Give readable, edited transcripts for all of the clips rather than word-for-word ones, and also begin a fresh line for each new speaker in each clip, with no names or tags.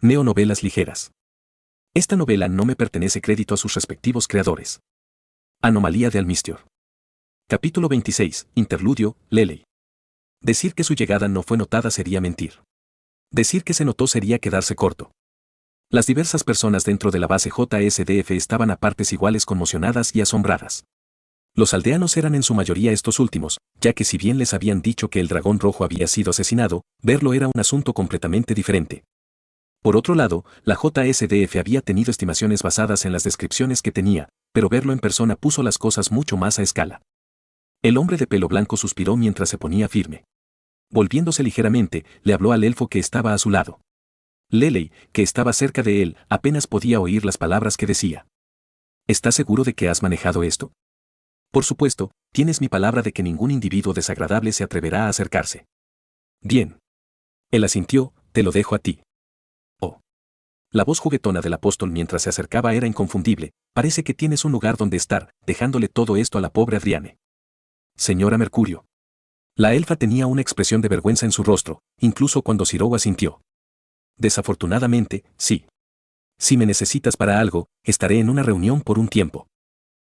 Neonovelas ligeras. Esta novela no me pertenece crédito a sus respectivos creadores. Anomalía de Almistior. Capítulo 26. Interludio, Leley. Decir que su llegada no fue notada sería mentir. Decir que se notó sería quedarse corto. Las diversas personas dentro de la base JSDF estaban a partes iguales conmocionadas y asombradas. Los aldeanos eran en su mayoría estos últimos, ya que si bien les habían dicho que el dragón rojo había sido asesinado, verlo era un asunto completamente diferente. Por otro lado, la JSDF había tenido estimaciones basadas en las descripciones que tenía, pero verlo en persona puso las cosas mucho más a escala. El hombre de pelo blanco suspiró mientras se ponía firme. Volviéndose ligeramente, le habló al elfo que estaba a su lado. Leley, que estaba cerca de él, apenas podía oír las palabras que decía. ¿Estás seguro de que has manejado esto? Por supuesto, tienes mi palabra de que ningún individuo desagradable se atreverá a acercarse. Bien. Él asintió, te lo dejo a ti. Oh. La voz juguetona del apóstol mientras se acercaba era inconfundible, parece que tienes un lugar donde estar, dejándole todo esto a la pobre Adriane. Señora Mercurio. La elfa tenía una expresión de vergüenza en su rostro, incluso cuando Ciro asintió. Desafortunadamente, sí. Si me necesitas para algo, estaré en una reunión por un tiempo.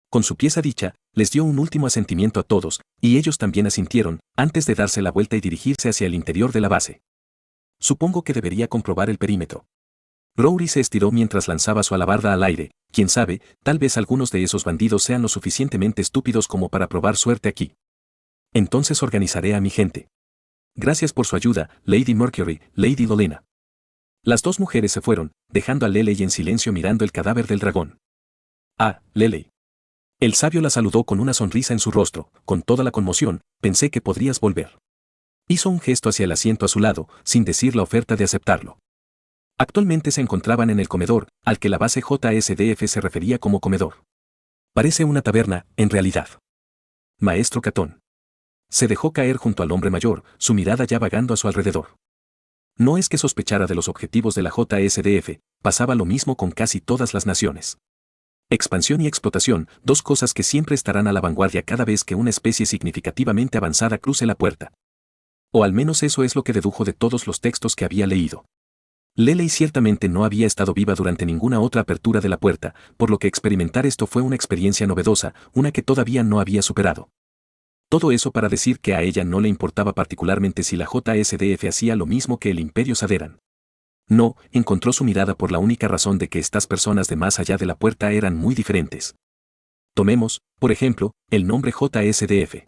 Con su pieza dicha, les dio un último asentimiento a todos, y ellos también asintieron, antes de darse la vuelta y dirigirse hacia el interior de la base. Supongo que debería comprobar el perímetro. Rory se estiró mientras lanzaba su alabarda al aire. Quién sabe, tal vez algunos de esos bandidos sean lo suficientemente estúpidos como para probar suerte aquí. Entonces organizaré a mi gente. Gracias por su ayuda, Lady Mercury, Lady Lolena. Las dos mujeres se fueron, dejando a Leley en silencio mirando el cadáver del dragón. Ah, Leley. El sabio la saludó con una sonrisa en su rostro. Con toda la conmoción, pensé que podrías volver. Hizo un gesto hacia el asiento a su lado, sin decir la oferta de aceptarlo. Actualmente se encontraban en el comedor, al que la base JSDF se refería como comedor. Parece una taberna, en realidad. Maestro Catón. Se dejó caer junto al hombre mayor, su mirada ya vagando a su alrededor. No es que sospechara de los objetivos de la JSDF, pasaba lo mismo con casi todas las naciones. Expansión y explotación, dos cosas que siempre estarán a la vanguardia cada vez que una especie significativamente avanzada cruce la puerta. O al menos eso es lo que dedujo de todos los textos que había leído. Leley ciertamente no había estado viva durante ninguna otra apertura de la puerta, por lo que experimentar esto fue una experiencia novedosa, una que todavía no había superado. Todo eso para decir que a ella no le importaba particularmente si la JSDF hacía lo mismo que el Imperio Saderan. No, encontró su mirada por la única razón de que estas personas de más allá de la puerta eran muy diferentes. Tomemos, por ejemplo, el nombre JSDF.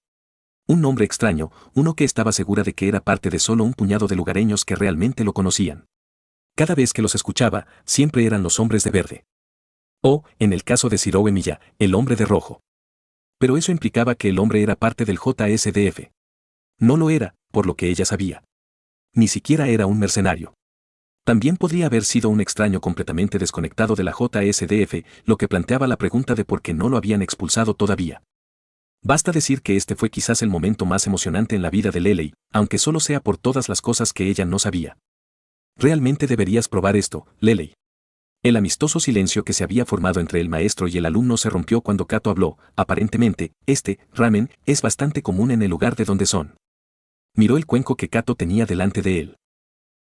Un nombre extraño, uno que estaba segura de que era parte de solo un puñado de lugareños que realmente lo conocían. Cada vez que los escuchaba, siempre eran los hombres de verde. O, en el caso de Ciro Emilia, el hombre de rojo. Pero eso implicaba que el hombre era parte del JSDF. No lo era, por lo que ella sabía. Ni siquiera era un mercenario. También podría haber sido un extraño completamente desconectado de la JSDF, lo que planteaba la pregunta de por qué no lo habían expulsado todavía. Basta decir que este fue quizás el momento más emocionante en la vida de Leley, aunque solo sea por todas las cosas que ella no sabía. Realmente deberías probar esto, Leley. El amistoso silencio que se había formado entre el maestro y el alumno se rompió cuando Cato habló. Aparentemente, este ramen es bastante común en el lugar de donde son. Miró el cuenco que Cato tenía delante de él.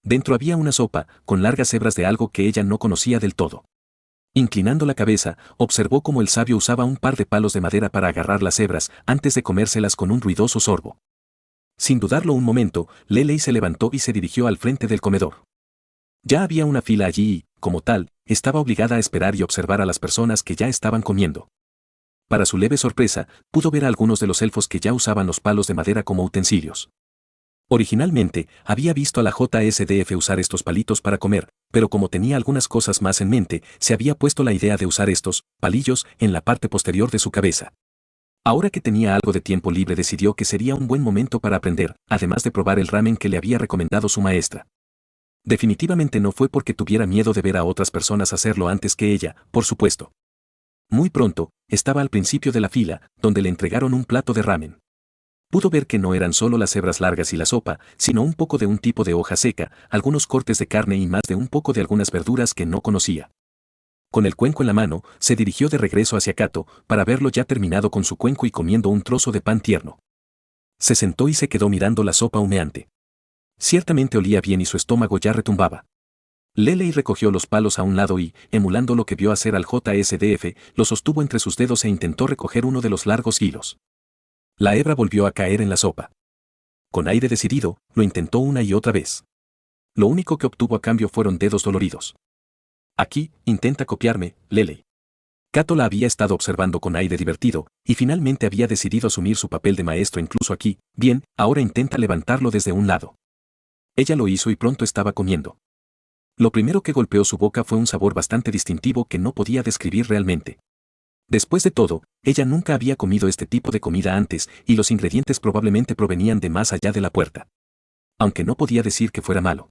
Dentro había una sopa, con largas hebras de algo que ella no conocía del todo. Inclinando la cabeza, observó cómo el sabio usaba un par de palos de madera para agarrar las hebras, antes de comérselas con un ruidoso sorbo. Sin dudarlo un momento, Leley se levantó y se dirigió al frente del comedor. Ya había una fila allí y, como tal, estaba obligada a esperar y observar a las personas que ya estaban comiendo. Para su leve sorpresa, pudo ver a algunos de los elfos que ya usaban los palos de madera como utensilios. Originalmente, había visto a la JSDF usar estos palitos para comer, pero como tenía algunas cosas más en mente, se había puesto la idea de usar estos palillos en la parte posterior de su cabeza. Ahora que tenía algo de tiempo libre decidió que sería un buen momento para aprender, además de probar el ramen que le había recomendado su maestra. Definitivamente no fue porque tuviera miedo de ver a otras personas hacerlo antes que ella, por supuesto. Muy pronto, estaba al principio de la fila, donde le entregaron un plato de ramen. Pudo ver que no eran solo las hebras largas y la sopa, sino un poco de un tipo de hoja seca, algunos cortes de carne y más de un poco de algunas verduras que no conocía. Con el cuenco en la mano, se dirigió de regreso hacia Cato, para verlo ya terminado con su cuenco y comiendo un trozo de pan tierno. Se sentó y se quedó mirando la sopa humeante. Ciertamente olía bien y su estómago ya retumbaba. Lelei recogió los palos a un lado y, emulando lo que vio hacer al JSDF, los sostuvo entre sus dedos e intentó recoger uno de los largos hilos. La hebra volvió a caer en la sopa. Con aire decidido, lo intentó una y otra vez. Lo único que obtuvo a cambio fueron dedos doloridos. Aquí, intenta copiarme, Lelei. Kato la había estado observando con aire divertido, y finalmente había decidido asumir su papel de maestro incluso aquí. Bien, ahora intenta levantarlo desde un lado. Ella lo hizo y pronto estaba comiendo. Lo primero que golpeó su boca fue un sabor bastante distintivo que no podía describir realmente. Después de todo, ella nunca había comido este tipo de comida antes, y los ingredientes probablemente provenían de más allá de la puerta. Aunque no podía decir que fuera malo.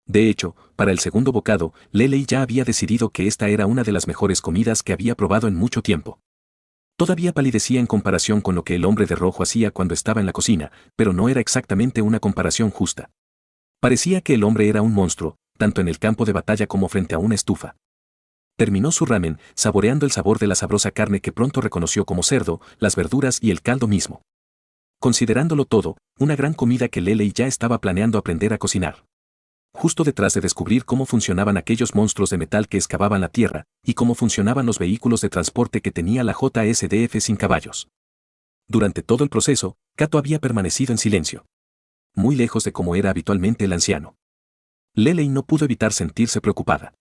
De hecho, para el segundo bocado, Lelei ya había decidido que esta era una de las mejores comidas que había probado en mucho tiempo. Todavía palidecía en comparación con lo que el hombre de rojo hacía cuando estaba en la cocina, pero no era exactamente una comparación justa. Parecía que el hombre era un monstruo, tanto en el campo de batalla como frente a una estufa. Terminó su ramen, saboreando el sabor de la sabrosa carne que pronto reconoció como cerdo, las verduras y el caldo mismo. Considerándolo todo, una gran comida que Lelei ya estaba planeando aprender a cocinar. Justo detrás de descubrir cómo funcionaban aquellos monstruos de metal que excavaban la tierra, y cómo funcionaban los vehículos de transporte que tenía la JSDF sin caballos. Durante todo el proceso, Kato había permanecido en silencio. Muy lejos de como era habitualmente el anciano. Lelei no pudo evitar sentirse preocupada.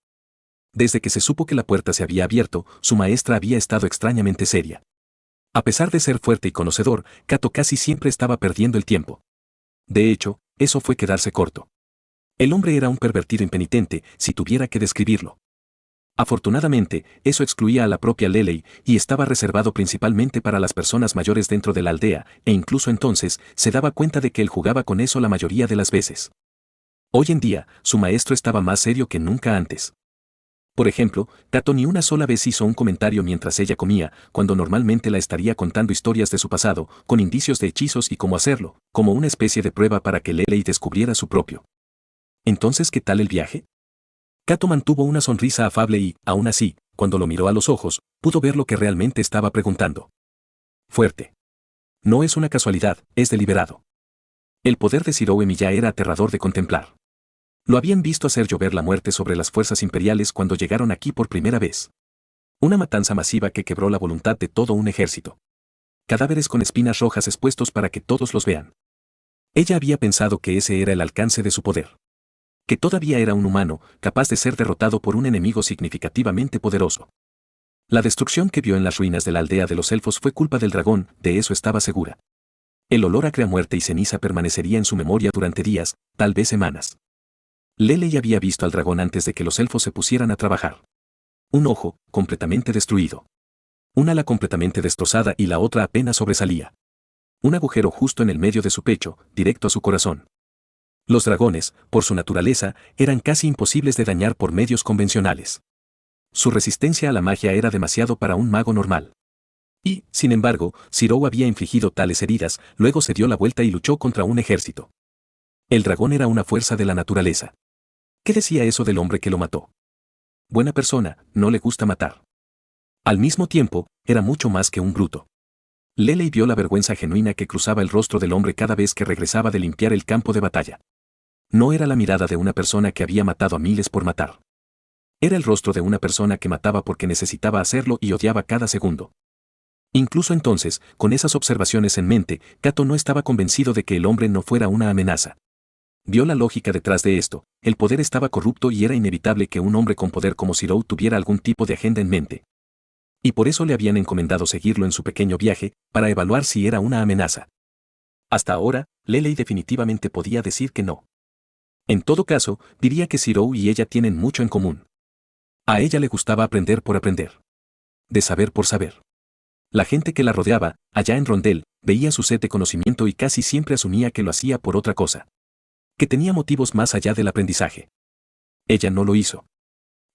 Desde que se supo que la puerta se había abierto, su maestra había estado extrañamente seria. A pesar de ser fuerte y conocedor, Kato casi siempre estaba perdiendo el tiempo. De hecho, eso fue quedarse corto. El hombre era un pervertido impenitente, si tuviera que describirlo. Afortunadamente, eso excluía a la propia Lelei, y estaba reservado principalmente para las personas mayores dentro de la aldea, e incluso entonces, se daba cuenta de que él jugaba con eso la mayoría de las veces. Hoy en día, su maestro estaba más serio que nunca antes. Por ejemplo, Kato ni una sola vez hizo un comentario mientras ella comía, cuando normalmente la estaría contando historias de su pasado, con indicios de hechizos y cómo hacerlo, como una especie de prueba para que Lelei descubriera su propio. Entonces, ¿qué tal el viaje? Kato mantuvo una sonrisa afable y, aún así, cuando lo miró a los ojos, pudo ver lo que realmente estaba preguntando. Fuerte. No es una casualidad, es deliberado. El poder de Shirou Emiya era aterrador de contemplar. Lo habían visto hacer llover la muerte sobre las fuerzas imperiales cuando llegaron aquí por primera vez. Una matanza masiva que quebró la voluntad de todo un ejército. Cadáveres con espinas rojas expuestos para que todos los vean. Ella había pensado que ese era el alcance de su poder. Que todavía era un humano, capaz de ser derrotado por un enemigo significativamente poderoso. La destrucción que vio en las ruinas de la aldea de los elfos fue culpa del dragón, de eso estaba segura. El olor a muerte y ceniza permanecería en su memoria durante días, tal vez semanas. Lelei había visto al dragón antes de que los elfos se pusieran a trabajar. Un ojo, completamente destruido. Un ala completamente destrozada y la otra apenas sobresalía. Un agujero justo en el medio de su pecho, directo a su corazón. Los dragones, por su naturaleza, eran casi imposibles de dañar por medios convencionales. Su resistencia a la magia era demasiado para un mago normal. Y, sin embargo, Shirou había infligido tales heridas, luego se dio la vuelta y luchó contra un ejército. El dragón era una fuerza de la naturaleza. ¿Qué decía eso del hombre que lo mató? Buena persona, no le gusta matar. Al mismo tiempo, era mucho más que un bruto. Lelei vio la vergüenza genuina que cruzaba el rostro del hombre cada vez que regresaba de limpiar el campo de batalla. No era la mirada de una persona que había matado a miles por matar. Era el rostro de una persona que mataba porque necesitaba hacerlo y odiaba cada segundo. Incluso entonces, con esas observaciones en mente, Kato no estaba convencido de que el hombre no fuera una amenaza. Vio la lógica detrás de esto, el poder estaba corrupto y era inevitable que un hombre con poder como Shirou tuviera algún tipo de agenda en mente. Y por eso le habían encomendado seguirlo en su pequeño viaje, para evaluar si era una amenaza. Hasta ahora, Lelei definitivamente podía decir que no. En todo caso, diría que Shirou y ella tienen mucho en común. A ella le gustaba aprender por aprender. De saber por saber. La gente que la rodeaba, allá en Rondel, veía su sed de conocimiento y casi siempre asumía que lo hacía por otra cosa. Que tenía motivos más allá del aprendizaje. Ella no lo hizo.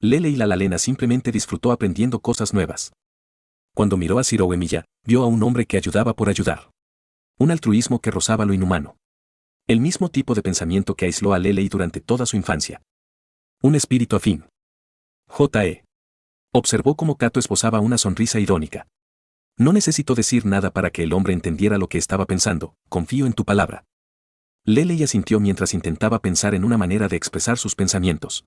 Lelei la Lalena simplemente disfrutó aprendiendo cosas nuevas. Cuando miró a Shirou Emiya, vio a un hombre que ayudaba por ayudar. Un altruismo que rozaba lo inhumano. El mismo tipo de pensamiento que aisló a Lelei durante toda su infancia. Un espíritu afín. J.E. Observó cómo Kato esbozaba una sonrisa irónica. No necesito decir nada para que el hombre entendiera lo que estaba pensando, confío en tu palabra. Lelei asintió mientras intentaba pensar en una manera de expresar sus pensamientos.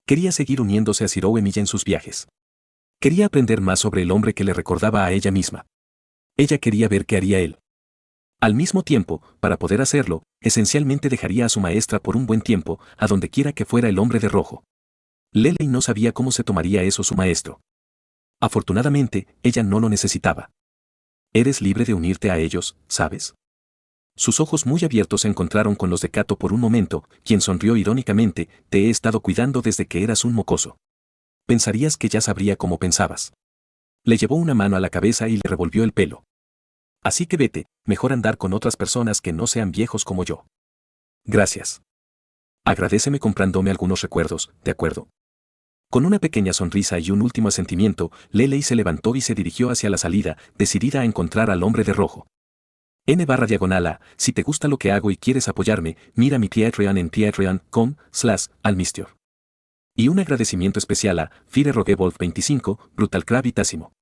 Quería seguir uniéndose a Zero Emilia en sus viajes. Quería aprender más sobre el hombre que le recordaba a ella misma. Ella quería ver qué haría él. Al mismo tiempo, para poder hacerlo, esencialmente dejaría a su maestra por un buen tiempo, a donde quiera que fuera el hombre de rojo. Lelei no sabía cómo se tomaría eso su maestro. Afortunadamente, ella no lo necesitaba. Eres libre de unirte a ellos, ¿sabes? Sus ojos muy abiertos se encontraron con los de Kato por un momento, quien sonrió irónicamente. Te he estado cuidando desde que eras un mocoso. Pensarías que ya sabría cómo pensabas. Le llevó una mano a la cabeza y le revolvió el pelo. Así que vete, mejor andar con otras personas que no sean viejos como yo. Gracias. Agradéceme comprándome algunos recuerdos, ¿de acuerdo? Con una pequeña sonrisa y un último asentimiento, Lelei se levantó y se dirigió hacia la salida, decidida a encontrar al hombre de rojo. N/A, si te gusta lo que hago y quieres apoyarme, mira mi Patreon en patreon.com/almistior. Y un agradecimiento especial a Fire Rogue Wolf 25, Brutal Crab y Tásimo.